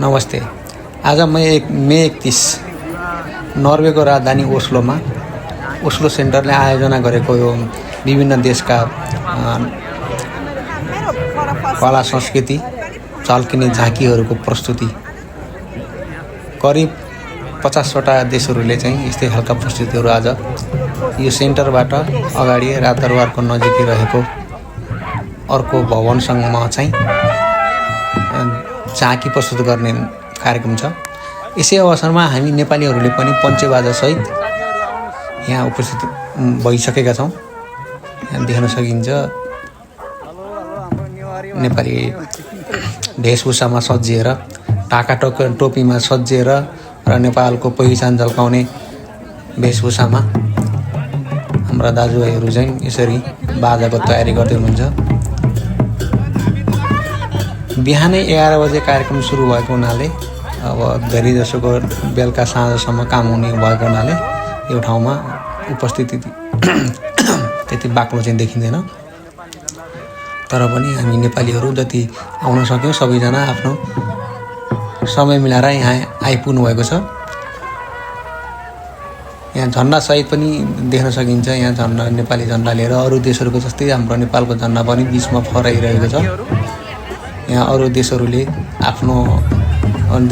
नमस्ते। आज मे 31 नर्वेको राजधानी ओस्लो सेन्टरले आयोजना गरेको यो विभिन्न देशका कला संस्कृति झल्किने झाँकीहरूको प्रस्तुति करिब 50वटा देशहरूले चाहिँ यस्तै खालका प्रस्तुतिहरू आज यो सेन्टरबाट अगाडि राजदरबारको नजिकै रहेको अर्को भवनसँग चाहिँ झाँकी प्रस्तुत गर्ने कार्यक्रम छ। यसै अवसरमा हामी नेपालीहरूले पनि पञ्चेबाजासहित यहाँ उपस्थित भइसकेका छौँ। यहाँ देख्न सकिन्छ नेपाली भेषभूषामा सजिएर ढाका टोपीमा सजिएर र नेपालको पहिचान झल्काउने वेशभूषामा हाम्रा दाजुभाइहरू चाहिँ यसरी बाजाको तयारी गर्दै हुनुहुन्छ। बिहानै 11 बजे कार्यक्रम सुरु भएको हुनाले अब धेरै जसोको बेलुका साँझसम्म काम हुने भएको हुनाले यो ठाउँमा उपस्थिति त्यति बाक्लो चाहिँ देखिँदैन। तर पनि हामी नेपालीहरू जति आउन सक्यौँ सबैजना आफ्नो समय मिलाएर यहाँ आइपुग्नु भएको छ। यहाँ झन्डासहित पनि देख्न सकिन्छ। यहाँ झन्डा नेपाली झन्डा लिएर अरू देशहरूको जस्तै हाम्रो नेपालको झन्डा पनि बिचमा फहराइरहेको छ। यहाँ अरू देशहरूले आफ्नो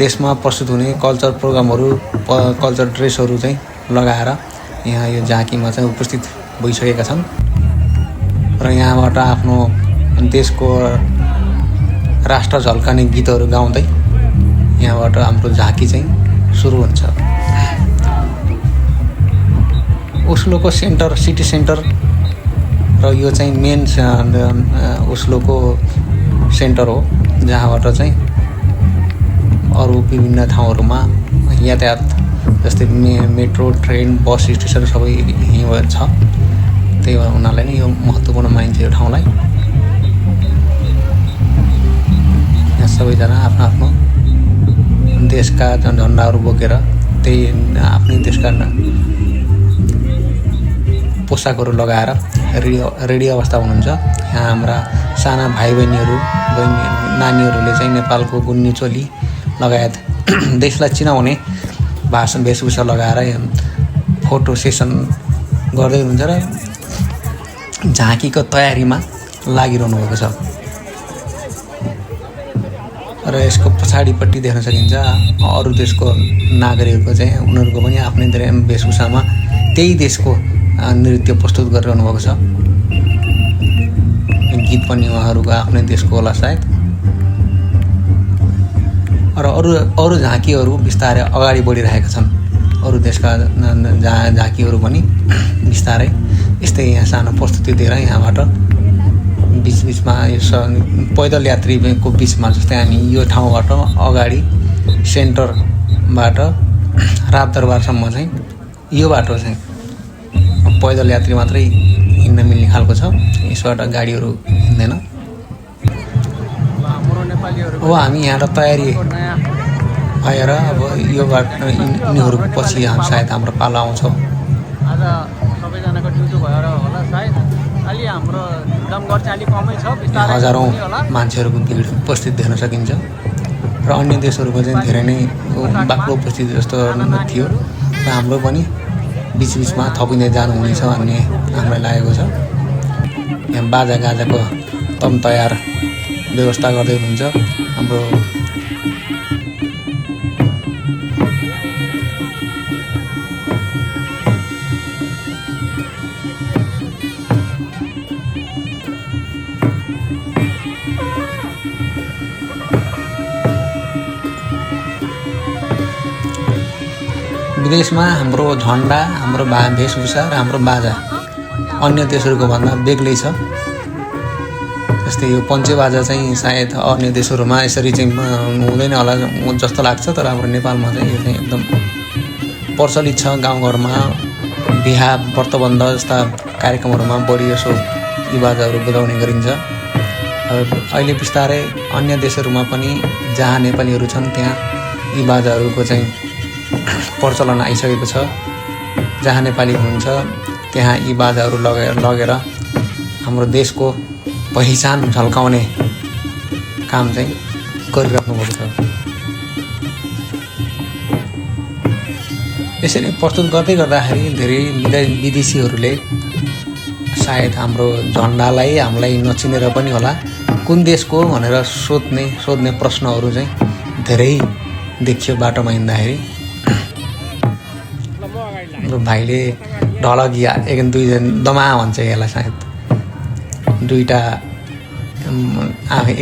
देशमा प्रस्तुत हुने कल्चर प्रोग्रामहरू कल्चर ड्रेसहरू चाहिँ लगाएर यहाँ यो झाँकीमा चाहिँ उपस्थित भइसकेका छन् र यहाँबाट आफ्नो देशको राष्ट्र झल्काने गीतहरू गाउँदै यहाँबाट हाम्रो झाँकी चाहिँ सुरु हुन्छ। ओस्लोको सेन्टर सिटी सेन्टर र यो चाहिँ मेन ओस्लोको सेन्टर हो जहाँबाट चाहिँ अरू विभिन्न ठाउँहरूमा यातायात जस्तै मेट्रो ट्रेन बस स्टेसन सबै यहीँ छ। त्यही हुनाले नै यो महत्त्वपूर्ण मानिन्छ यो ठाउँलाई। यहाँ सबैजना आफ्नो आफ्नो देशका झन्डाहरू बोकेर त्यही आफ्नै देशका पोसाकहरू लगाएर रेडी अवस्था हुनुहुन्छ। यहाँ हाम्रा साना भाइ बहिनीहरू नानीहरूले चाहिँ नेपालको गुन्नी चोली लगायत देशलाई चिनाउने वेशभूषा लगाएर फोटो सेसन गर्दै हुनुहुन्छ र झाँकीको तयारीमा लागिरहनु भएको छ। र यसको पछाडिपट्टि देख्न सकिन्छ अरू देशको नागरिकहरूको चाहिँ उनीहरूको पनि आफ्नै वेशभूषामा त्यही देशको नृत्य प्रस्तुत गरिरहनु भएको छ। गीत पनि उहाँहरूको आफ्नै देशको होला सायद। र अरू झाँकीहरू बिस्तारै अगाडि बढिरहेका छन्। अरू देशका झाँकीहरू पनि बिस्तारै यस्तै यहाँ सानो प्रस्तुति दिएर यहाँबाट बिचबिचमा यो पैदल यात्रीको बिचमा जस्तै हामी यो ठाउँबाट अगाडि सेन्टरबाट राजदरबारसम्म चाहिँ यो बाटो चाहिँ पैदल यात्री मात्रै हिँड्न मिल्ने खालको छ। यसबाट गाडीहरू हिँड्दैन। अब हामी यहाँ तयारी भएर अब यो बाटो यिनीहरू पछि सायद हाम्रो पालो आउँछ। आज सबैजनाको ड्युटी भएर होला सायद अलि हाम्रो दमगर चाहिँ अलि कमै छ। हजारौँ मान्छेहरूको भिड उपस्थित देख्न सकिन्छ र अन्य देशहरूको चाहिँ धेरै नै बाक्लो उपस्थिति जस्तो थियो र हाम्रो पनि बिचबिचमा थपिँदै जानुहुनेछ भन्ने हामीलाई लागेको छ। यहाँ बाजागाजाको तम तयार व्यवस्था गर्दै हुनुहुन्छ हाम्रो विदेशमा हाम्रो झन्डा हाम्रो वेशभूषा र हाम्रो बाजा अन्य देशहरूको भन्दा बेग्लै छ। जस्तै यो पञ्चेबाजा चाहिँ सायद अन्य देशहरूमा यसरी चाहिँ हुँदैन होला जस्तो लाग्छ। तर हाम्रो नेपालमा चाहिँ यो चाहिँ एकदम प्रचलित छ। गाउँघरमा बिहा व्रतबन्ध जस्ता कार्यक्रमहरूमा बढी यसो यी बाजाहरू बजाउने गरिन्छ। अहिले बिस्तारै अन्य देशहरूमा पनि जहाँ नेपालीहरू छन् त्यहाँ यी बाजाहरूको चाहिँ प्रचलन आइसकेको छ। जहाँ नेपाली हुनुहुन्छ त्यहाँ यी बाजाहरू लगेर हाम्रो देशको पहिचान झल्काउने काम चाहिँ गरिराख्नु भएको छ। यसरी प्रस्तुत गर्दै गर्दाखेरि धेरै विदेशीहरूले सायद हाम्रो झन्डालाई हामीलाई नचिनेर पनि होला कुन देशको हो भनेर सोध्ने प्रश्नहरू चाहिँ धेरै देखियो बाटोमा हिँड्दाखेरि। हाम्रो भाइले ढलकिया एक दुईजना दमा भन्छ यसलाई सायद दुईवटा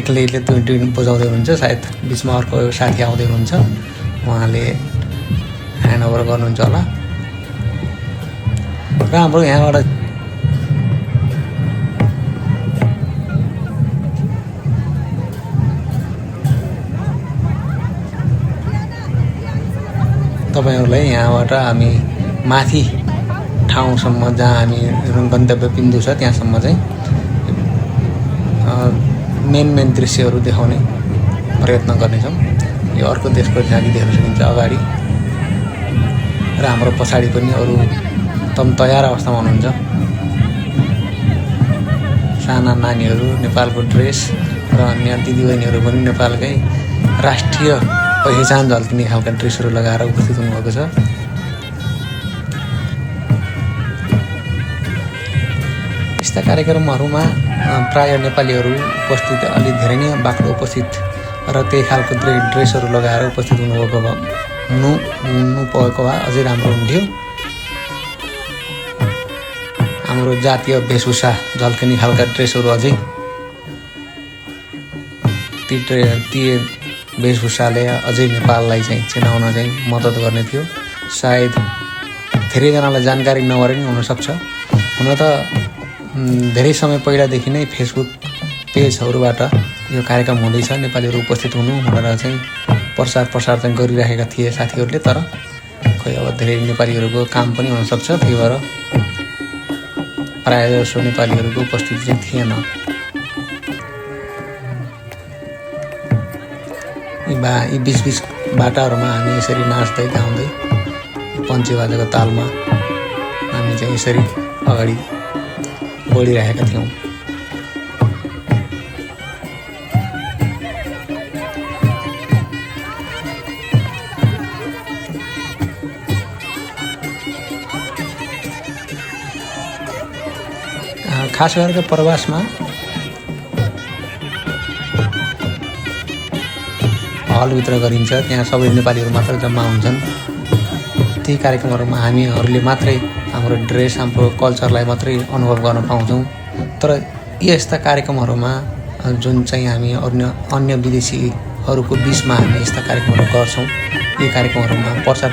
एक्लै दुई बजाउँदै हुनुहुन्छ सायद बिचमा अर्को साथी आउँदै हुनुहुन्छ उहाँले ह्यान्डओभर गर्नुहुन्छ होला र हाम्रो यहाँबाट तपाईहरूलाई यहाँबाट हामी माथि ठाउँसम्म जहाँ हामी गन्तव्य बिन्दु छ त्यहाँसम्म चाहिँ मेन दृश्यहरू देखाउने प्रयत्न गर्नेछौँ। यो अर्को देशको झाँकी देख्न सकिन्छ अगाडि र हाम्रो पछाडि पनि अरू एकदम तयार अवस्थामा हुनुहुन्छ साना नानीहरू नेपालको ड्रेस र अन्य दिदीबहिनीहरू पनि नेपालकै राष्ट्रिय पहिचान झल्किने खालका ड्रेसहरू लगाएर उपस्थित हुनुभएको छ। यस्ता कार्यक्रमहरूमा प्राय नेपालीहरू उपस्थित अलि धेरै नै बाक्लो उपस्थित र त्यही खालको ड्रेसहरू लगाएर उपस्थित हुनु पएको भए अझै राम्रो हुन्थ्यो। हाम्रो जातीय वेशभूषा झल्किने खालका ड्रेसहरू अझै ती वेशभूषाले अझै नेपाललाई चाहिँ चिनाउन चाहिँ मद्दत गर्ने थियो। सायद धेरैजनालाई जानकारी नभएर नि हुनसक्छ। हुन त धेरै समय पहिलादेखि नै फेसबुक पेजहरूबाट यो कार्यक्रम हुँदैछ नेपालीहरू उपस्थित हुनु भनेर चाहिँ प्रचार चाहिँ गरिराखेका थिए साथीहरूले। तर खोइ अब धेरै नेपालीहरूको काम पनि हुनसक्छ त्यही भएर प्रायः जसो नेपालीहरूको उपस्थिति चाहिँ थिएन। यी बिच बाटाहरूमा हामी यसरी नाच्दै गाउँदै पञ्चे बाजेको तालमा हामी चाहिँ यसरी अगाडि बढिरहेका थियौँ। खास गरेर प्रवासमा हलभित्र गरिन्छ त्यहाँ सबै नेपालीहरू मात्र जम्मा हुन्छन्। ती कार्यक्रमहरूमा हामीहरूले मात्रै हाम्रो ड्रेस हाम्रो कल्चरलाई मात्रै अनुभव गर्न पाउँछौँ। तर यस्ता कार्यक्रमहरूमा जुन चाहिँ हामी अन्य विदेशीहरूको बिचमा हामी यस्ता कार्यक्रमहरू गर्छौँ यी कार्यक्रमहरूमा प्रचार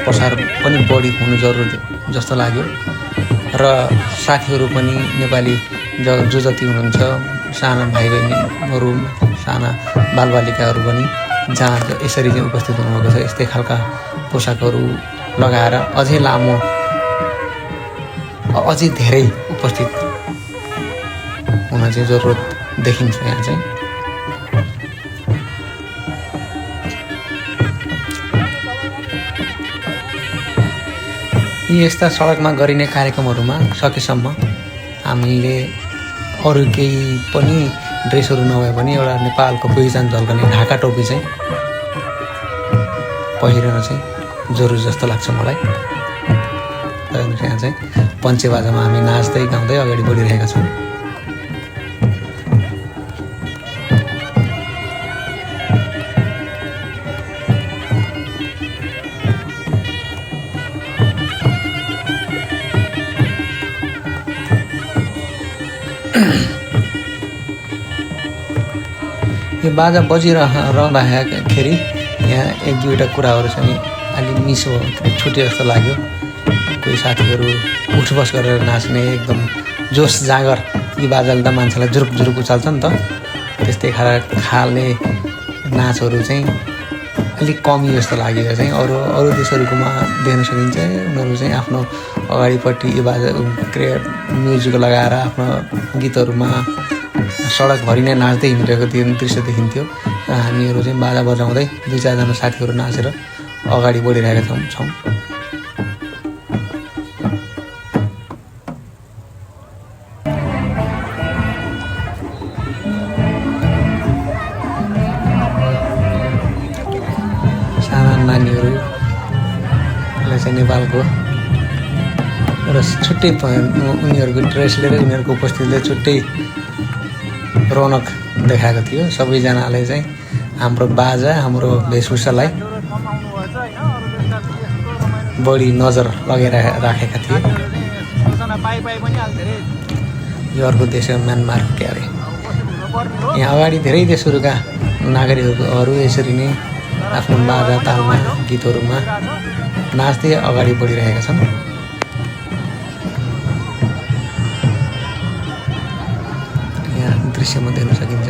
पनि बढी हुनु जरुरी जस्तो लाग्यो र साथीहरू पनि नेपाली जो जति हुनुहुन्छ साना भाइ बहिनीहरू साना बालबालिकाहरू पनि जहाँ यसरी चाहिँ उपस्थित हुनुभएको छ यस्तै खालका पोसाकहरू लगाएर अझै लामो अझै धेरै उपस्थित हुन चाहिँ जरुरत देखिन्छ। यहाँ चाहिँ यस्ता सडकमा गरिने कार्यक्रमहरूमा सकेसम्म हामीले अरू केही पनि ड्रेसहरू नभए पनि एउटा नेपालको पहिचान झल्कने ढाका टोपी चाहिँ पहिरन चाहिँ जरुरी जस्तो लाग्छ मलाई। यहाँ चाहिँ पञ्चे बाजामा हामी नाच्दै गाउँदै अगाडि बढिरहेका छौँ। यो बाजा बजिरहँदाखेरि यहाँ एक दुईवटा कुराहरू चाहिँ अलि मिसो छुटे जस्तो लाग्यो। कोही साथीहरू उठबस गरेर नाच्ने एकदम जोस जाँगर यी बाजाले त मान्छेलाई जुरुक उचाल्छ नि त त्यस्तै खाले नाचहरू चाहिँ अलिक कमी जस्तो लागेको चाहिँ अरू देशहरूकोमा देख्न सकिन्छ। उनीहरू चाहिँ आफ्नो अगाडिपट्टि यो बाजा म्युजिक लगाएर आफ्नो गीतहरूमा सडकभरि नै नाच्दै हिँडिरहेको दृश्य देखिन्थ्यो र हामीहरू चाहिँ बाजा बजाउँदै दुई चारजना साथीहरू नाचेर अगाडि बढिरहेका छौँ। साना नानीहरू यसले चाहिँ नेपालको र छुट्टै उनीहरूको ड्रेसले र उनीहरूको उपस्थितिले छुट्टै रौनक देखाएको थियो। सबैजनाले चाहिँ हाम्रो बाजा हाम्रो वेशभूषालाई बढी नजर लगाइराखेका थिए। यो अर्को देश हो म्यानमार के अरे। यहाँ अगाडि धेरै देशहरूका नागरिकहरू यसरी नै आफ्नो बाजा तालमा गीतहरूमा नाच्दै अगाडि बढिरहेका छन्। यहाँ दृश्यमा देख्न सकिन्छ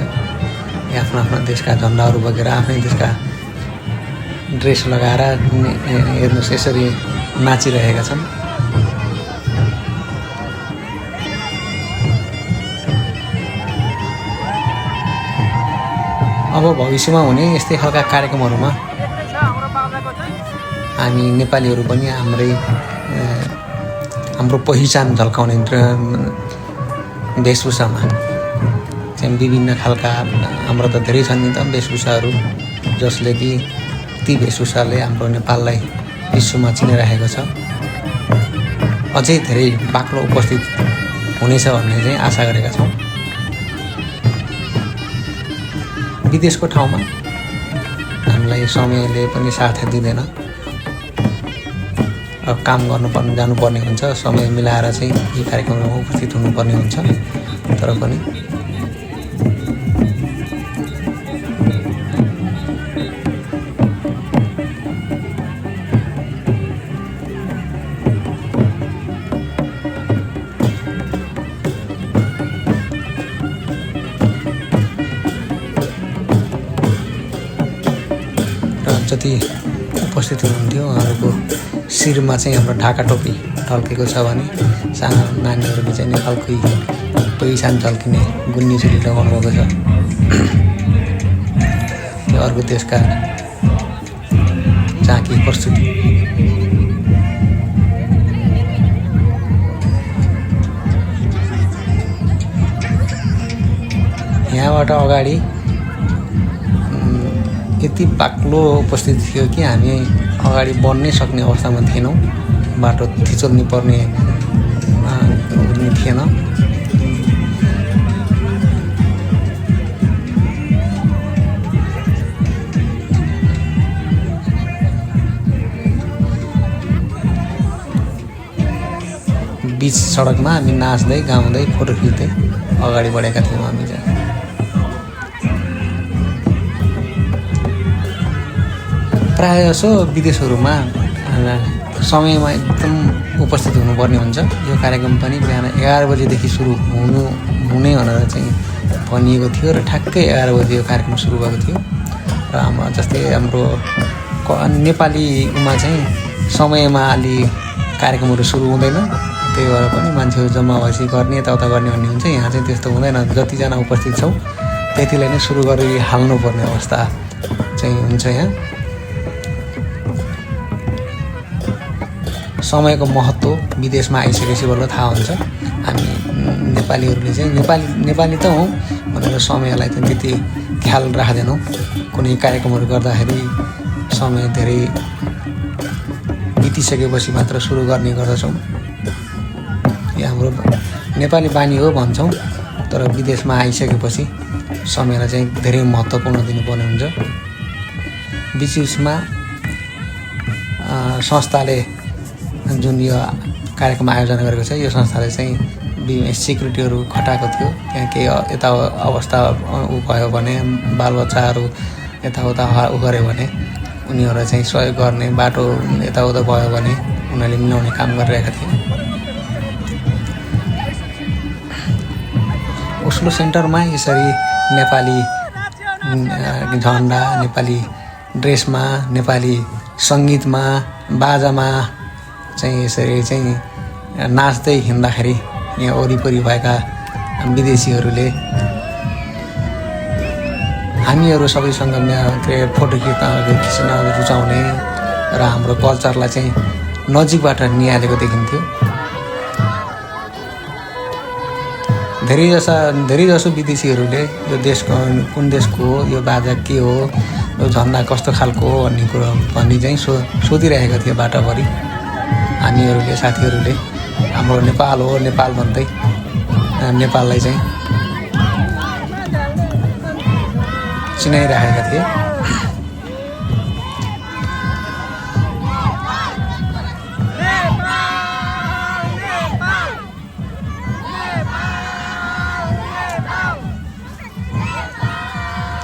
आफ्नो आफ्नो देशका झन्डाहरू बोकेर आफ्नै देशका ड्रेस लगाएर हेर्नुहोस् यसरी नाचिरहेका छन्। अब भविष्यमा हुने यस्तै खालका कार्यक्रमहरूमा हामी नेपालीहरू पनि हाम्रो पहिचान झल्काउने वेशभूषामा चाहिँ विभिन्न खालका हाम्रो त धेरै छन् नि त वेशभूषाहरू, जसले कि ती वेशभूषाले हाम्रो नेपाललाई विश्वमा चिनाइरहेको छ। अझै धेरै बाक्लो उपस्थित हुनेछ भन्ने चाहिँ आशा गरेका छौँ। विदेशको ठाउँमा हामीलाई समयले पनि साथ दिँदैन। अब काम जानुपर्ने हुन्छ, समय मिलाएर चाहिँ यी कार्यक्रममा उपस्थित हुनुपर्ने हुन्छ। तर पनि जति उपस्थित हुनुहुन्थ्यो उहाँहरूको शिरमा चाहिँ हाम्रो ढाका टोपी ढल्केको छ भने साना नानीहरूले चाहिँ नेपालकै पहिचान झल्किने गुन्नी चुली लगाउनु भएको छ। त्यो अर्को देशका झाँकी प्रस्तुति। यहाँबाट अगाडि यति बाक्लो उपस्थिति थियो कि हामी अगाडि बढ्नै सक्ने अवस्थामा थिएनौँ। बाटो थिचोल्नु पर्ने थिएन। बिच सडकमा हामी नाच्दै गाउँदै फोटो खिच्दै अगाडि बढेका थियौँ। हामी चाहिँ प्रायः जसो विदेशहरूमा समयमा एकदम उपस्थित हुनुपर्ने हुन्छ। यो कार्यक्रम पनि बिहान 11 बजेदेखि सुरु हुने भनेर चाहिँ भनिएको थियो र ठ्याक्कै 11 बजे यो कार्यक्रम सुरु भएको थियो। र जस्तै हाम्रो नेपालीमा चाहिँ समयमा अलि कार्यक्रमहरू सुरु हुँदैन, त्यही भएर पनि मान्छेहरू जम्मा भएपछि गर्ने यताउता गर्ने भन्ने हुन्छ। यहाँ चाहिँ त्यस्तो हुँदैन, जतिजना उपस्थित छौँ त्यतिलाई नै सुरु गरिहाल्नुपर्ने अवस्था चाहिँ हुन्छ। यहाँ समयको महत्त्व विदेशमा आइसकेपछि बल्ल थाहा हुन्छ। हामी नेपालीहरूले चाहिँ नेपाली त हौँ भनेर समयलाई चाहिँ त्यति ख्याल राख्दैनौँ। कुनै कार्यक्रमहरू गर्दाखेरि समय धेरै बितिसकेपछि मात्र सुरु गर्ने गर्दछौँ। यो हाम्रो नेपाली बानी हो भन्छौँ, तर विदेशमा आइसकेपछि समयलाई चाहिँ धेरै महत्त्वपूर्ण दिनुपर्ने हुन्छ। बिचमा संस्थाले जुन यो कार्यक्रम आयोजना गरेको छ, यो संस्थाले चाहिँ सिक्युरिटीहरू खटाएको थियो। त्यहाँ केही यता अवस्था भयो भने बालबच्चाहरू यताउता गऱ्यो भने उनीहरूलाई चाहिँ सहयोग गर्ने, बाटो यताउता भयो भने उनीहरूले मिलाउने काम गरिरहेका थिए। ओस्लो सेन्टरमा यसरी नेपाली झन्डा, नेपाली ड्रेसमा, नेपाली सङ्गीतमा, बाजामा चाहिँ यसरी चाहिँ नाच्दै हिँड्दाखेरि यहाँ वरिपरि भएका विदेशीहरूले हामीहरू सबैसँग फोटो खिच्न रुचाउने र हाम्रो कल्चरलाई चाहिँ नजिकबाट निहालेको देखिन्थ्यो। धेरैजसो विदेशीहरूले यो देशको कुन देशको हो, यो बाजा के हो, यो झन्डा कस्तो खालको हो भन्ने कुरो भन्ने चाहिँ सोधिरहेका थिए बाटाभरि। हामीहरूले साथीहरूले हाम्रो नेपाल हो नेपाल भन्दै नेपाललाई चाहिँ चिनाइरहेका थिए।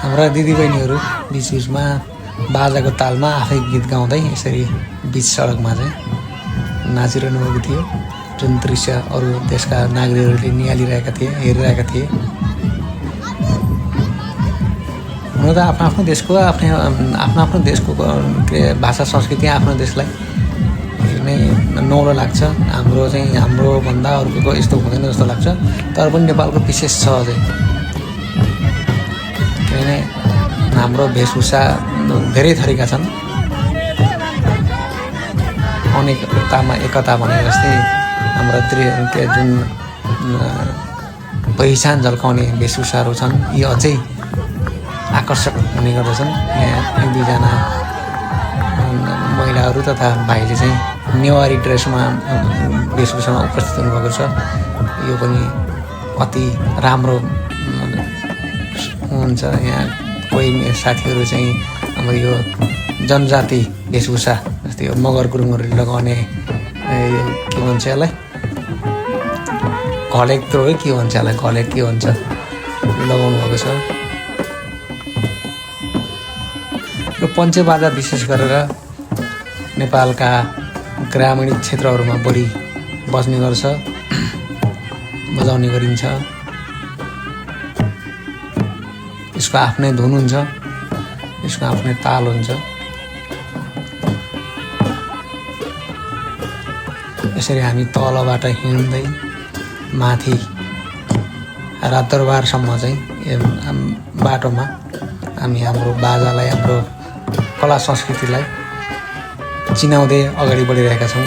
हाम्रा दिदीबहिनीहरू बिचबिचमा बाजाको तालमा आफै गीत गाउँदै यसरी बिच सडकमा चाहिँ नाचिरहनु भएको थियो, जुन दृश्य अरू देशका नागरिकहरूले निहालिरहेका थिए, हेरिरहेका थिए। हुन त आफ्नो देशको आफ्नो देशको भाषा संस्कृति आफ्नो देशलाई नै नौलो लाग्छ। हाम्रो चाहिँ हाम्रोभन्दा अर्कोको यस्तो हुँदैन जस्तो लाग्छ। तर पनि नेपालको विशेष छ अझै, किनभने हाम्रो वेशभूषा धेरै थरीका छन्। अनेकतामा एकता भने जस्तै हाम्रो जुन पहिचान झल्काउने वेशभूषाहरू छन्, यी अझै आकर्षक हुने गर्दछन्। यहाँ एक दुईजना महिलाहरू तथा भाइले चाहिँ नेवारी ड्रेसमा वेशभूषामा उपस्थित हुनुभएको छ। यो पनि अति राम्रो हुन्छ। यहाँ कोही साथीहरू चाहिँ अब यो जनजाति वेशभूषा जस्तै यो मगर गुरुङहरूले लगाउने यो के भन्छ यसलाई, घलेक त हो के भन्छ यसलाई, घलेक के भन्छ, लगाउनु भएको छ। यो पञ्चे बाजा विशेष गरेर नेपालका ग्रामीण क्षेत्रहरूमा बढी बज्ने गर्छ, बजाउने गरिन्छ। यसको आफ्नै धुन हुन्छ, यसको आफ्नै ताल हुन्छ। यसरी हामी तलबाट हिँड्दै माथि रातदरबारसम्म चाहिँ बाटोमा हामी हाम्रो बाजालाई, हाम्रो कला संस्कृतिलाई चिनाउँदै अगाडि बढिरहेका छौँ।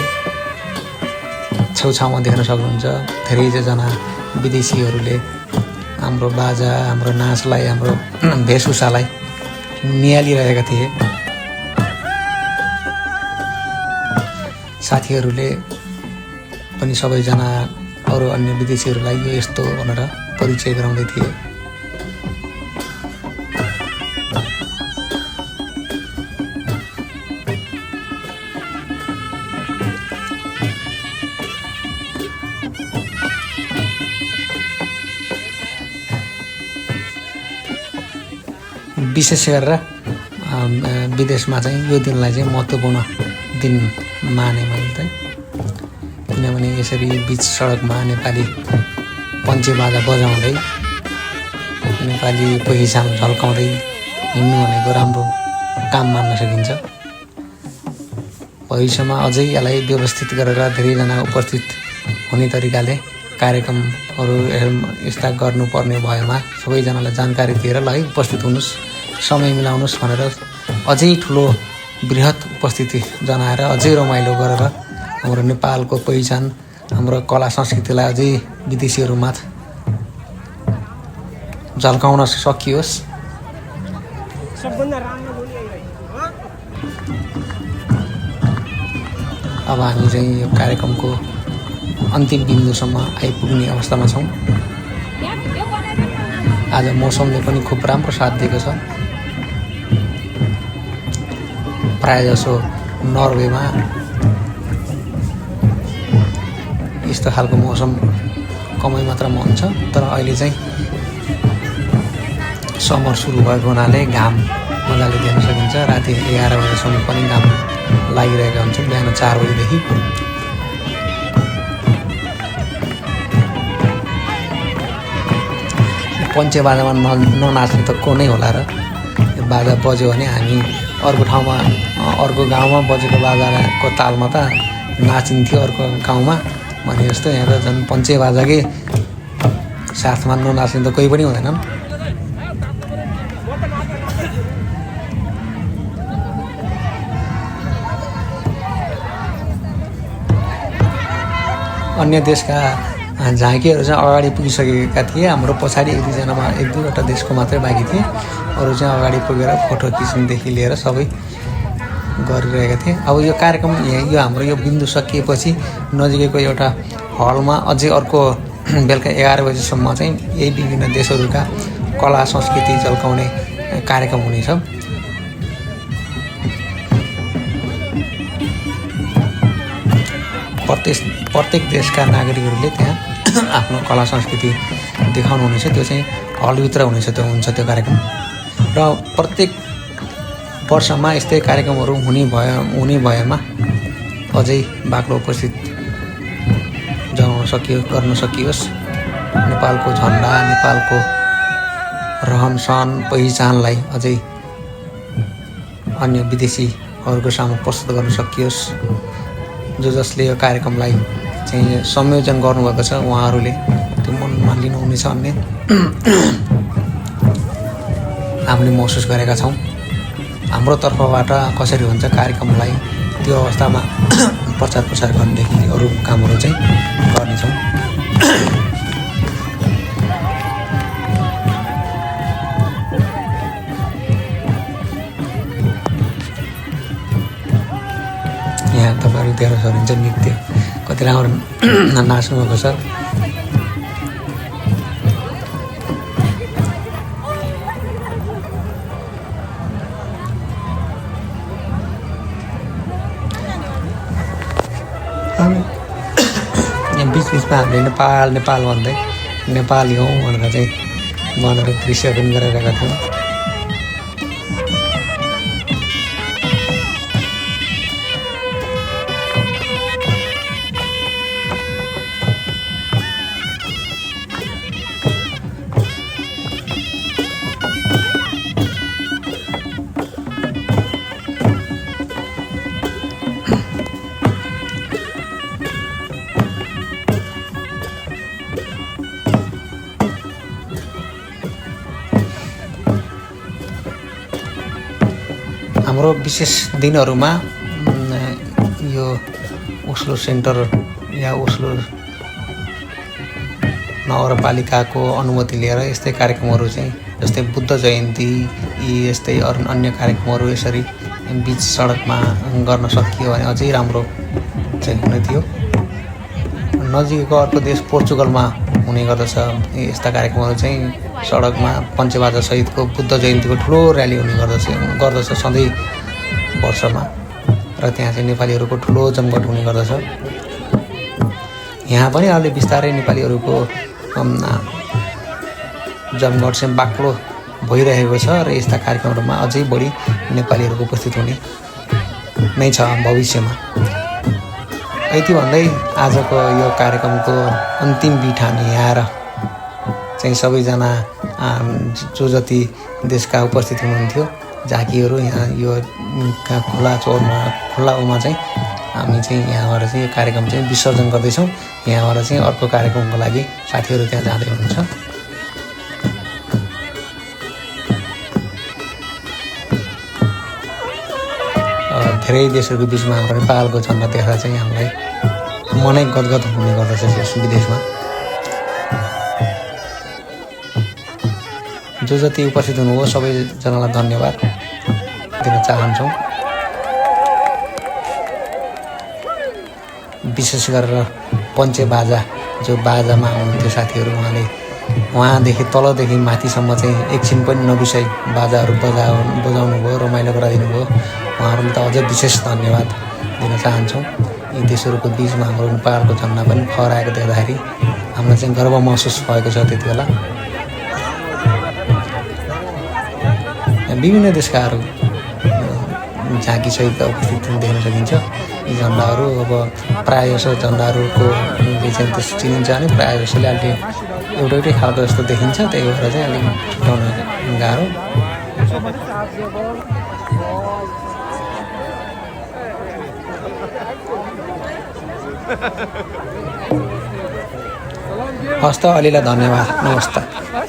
छेउछाउमा देख्न सक्नुहुन्छ धेरैजना विदेशीहरूले हाम्रो बाजा, हाम्रो नाचलाई, हाम्रो वेशभूषालाई निहालिरहेका थिए। साथीहरूले पनि सबैजना अरू अन्य विदेशीहरूलाई यो यस्तो भनेर परिचय गराउँदै थिए। विशेष गरेर विदेशमा चाहिँ यो दिनलाई चाहिँ महत्त्वपूर्ण दिन माने मैले चाहिँ, किनभने यसरी बिच सडकमा नेपाली पञ्चे बाजा बजाउँदै नेपाली पहिचान झल्काउँदै हिँड्नु भनेको राम्रो काम मान्न सकिन्छ। भविष्यमा अझै यसलाई व्यवस्थित गरेर धेरैजना उपस्थित हुने तरिकाले कार्यक्रमहरू यस्ता गर्नुपर्ने भएमा सबैजनालाई जानकारी दिएर ल है उपस्थित हुनुहोस्, समय मिलाउनुहोस् भनेर अझै ठुलो बृहत उपस्थिति जनाएर अझै रमाइलो गरेर हाम्रो नेपालको पहिचान, हाम्रो कला संस्कृतिलाई अझै विदेशीहरूमाझ झल्काउन सकियोस्। अब हामी चाहिँ यो कार्यक्रमको अन्तिम बिन्दुसम्म आइपुग्ने अवस्थामा छौँ। आज मौसमले पनि खुब राम्रो साथ दिएको छ। प्रायःजसो नर्वेमा यस्तो खालको मौसम कमै मात्रामा हुन्छ, तर अहिले चाहिँ समर सुरु भएको हुनाले घाम मजाले देख्न सकिन्छ। राति 11 बजेसम्म पनि घाम लागिरहेका हुन्छन्, बिहान 4 बजेदेखि। पञ्चे बाजामा ननाच्ने त को नै होला र। यो बाजा बज्यो भने हामी अर्को ठाउँमा, अर्को गाउँमा बजेको बाजाको तालमा त नाचिन्थ्यो अर्को गाउँमा भने जस्तो। यहाँ त झन् पञ्चे बाजाकै साथमा ननाच्ने त कोही पनि हुँदैनन्। अन्य देशका झाँकीहरू चाहिँ अगाडि पुगिसकेका थिए। हाम्रो पछाडि एक दुईवटा देशको मात्रै बाँकी थिए। अरू चाहिँ अगाडि पुगेर फोटो खिच्नुदेखि लिएर सबै गरिरहेका थिए। अब यो कार्यक्रम यो हाम्रो यो बिन्दु सकिएपछि नजिकैको एउटा हलमा अझै अर्को बेलुका 11 बजीसम्म चाहिँ यही विभिन्न देशहरूका कला संस्कृति झल्काउने कार्यक्रम हुनेछ। प्रत्येक देशका नागरिकहरूले त्यहाँ आफ्नो कला संस्कृति देखाउनु हुनेछ। त्यो चाहिँ हलभित्र हुन्छ त्यो कार्यक्रम। र प्रत्येक वर्षमा यस्तै कार्यक्रमहरू हुने भएमा अझै बाक्लो उपस्थित गर्न सकियोस्। नेपालको झन्डा, नेपालको रहनसहन पहिचानलाई अझै अन्य विदेशीहरूको सामु प्रस्तुत गर्न सकियोस्। जसले यो कार्यक्रमलाई चाहिँ संयोजन गर्नुभएको छ उहाँहरूले त्यो मनमा लिनुहुनेछ भन्ने हामीले महसुस गरेका छौँ। हाम्रो तर्फबाट कसरी हुन्छ कार्यक्रमलाई त्यो अवस्थामा प्रचार प्रसार गर्नेदेखि अरू कामहरू चाहिँ गर्नेछौँ। यहाँ तपाईँहरू देख्न सक्नुहुन्छ नृत्य कति राम्रो नाच्नुभएको छ। बिचबिचमा हामीले नेपाल भन्दै नेपाली हौँ भनेर दृश्य पनि गरिरहेका थियौँ। हाम्रो विशेष दिनहरूमा यो ओस्लो सेन्टर या ओस्लो नगरपालिकाको अनुमति लिएर यस्तै कार्यक्रमहरू चाहिँ जस्तै बुद्ध जयन्ती यस्तै अन्य कार्यक्रमहरू यसरी बिच सडकमा गर्न सकियो भने अझै राम्रो चाहिँ हुने थियो। नजिकैको अर्को देश पोर्चुगलमा हुने गर्दछ यस्ता कार्यक्रमहरू चाहिँ सडकमा पञ्चबाजा सहितको बुद्ध जयन्तीको ठुलो र्याली हुने गर्दछ सधैँ वर्षमा। र त्यहाँ चाहिँ नेपालीहरूको ठुलो जमघट हुने गर्दछ। यहाँ पनि अहिले बिस्तारै नेपालीहरूको जमघट चाहिँ बाक्लो भइरहेको छ र यस्ता कार्यक्रमहरूमा अझै बढी नेपालीहरूको उपस्थित हुने नै छ भविष्यमा। यति भन्दै आजको यो कार्यक्रमको अन्तिम बिठान आएर चाहिँ सबैजना जो जति देशका उपस्थित हुनुहुन्थ्यो झाँकीहरू यहाँ यो खुल्लामा चाहिँ हामी चाहिँ यहाँबाट चाहिँ यो कार्यक्रम चाहिँ विसर्जन गर्दैछौँ। यहाँबाट चाहिँ अर्को कार्यक्रमको लागि साथीहरू त्यहाँ जाँदै हुनुहुन्छ। धेरै देशहरूको बिचमा हाम्रो नेपालको झन्डा देख्दा चाहिँ हामीलाई मनै गदगद हुने गर्दछ विदेशमा। जो जति उपस्थित हुनुभयो सबैजनालाई धन्यवाद दिन चाहन्छौँ। विशेष गरेर पञ्चे बाजा जो बाजामा हुनुहुन्थ्यो साथीहरू उहाँदेखि तलदेखि माथिसम्म चाहिँ एकछिन पनि नबिसाइ बाजाहरू बजाउनु भयो, रमाइलो गराइदिनु भयो। उहाँहरूलाई त अझै विशेष धन्यवाद दिन चाहन्छौँ। यी देशहरूको बिचमा हाम्रो नेपालको झन्डा पनि फहराएको देख्दाखेरि हामीलाई चाहिँ गर्व महसुस भएको छ। त्यति बेला विभिन्न देशकाहरू झाँकी सहितका उपस्थित देख्न सकिन्छ। यी झन्डाहरू अब प्रायः जसो झन्डाहरूको चाहिँ त्यस्तो चिनिन्छ भने प्रायः जसोले अहिले एउटै खालको जस्तो देखिन्छ। त्यही भएर चाहिँ अलिक छुट्याउन गाह्रो। हस्त अलिलाई धन्यवाद। नमस्कार।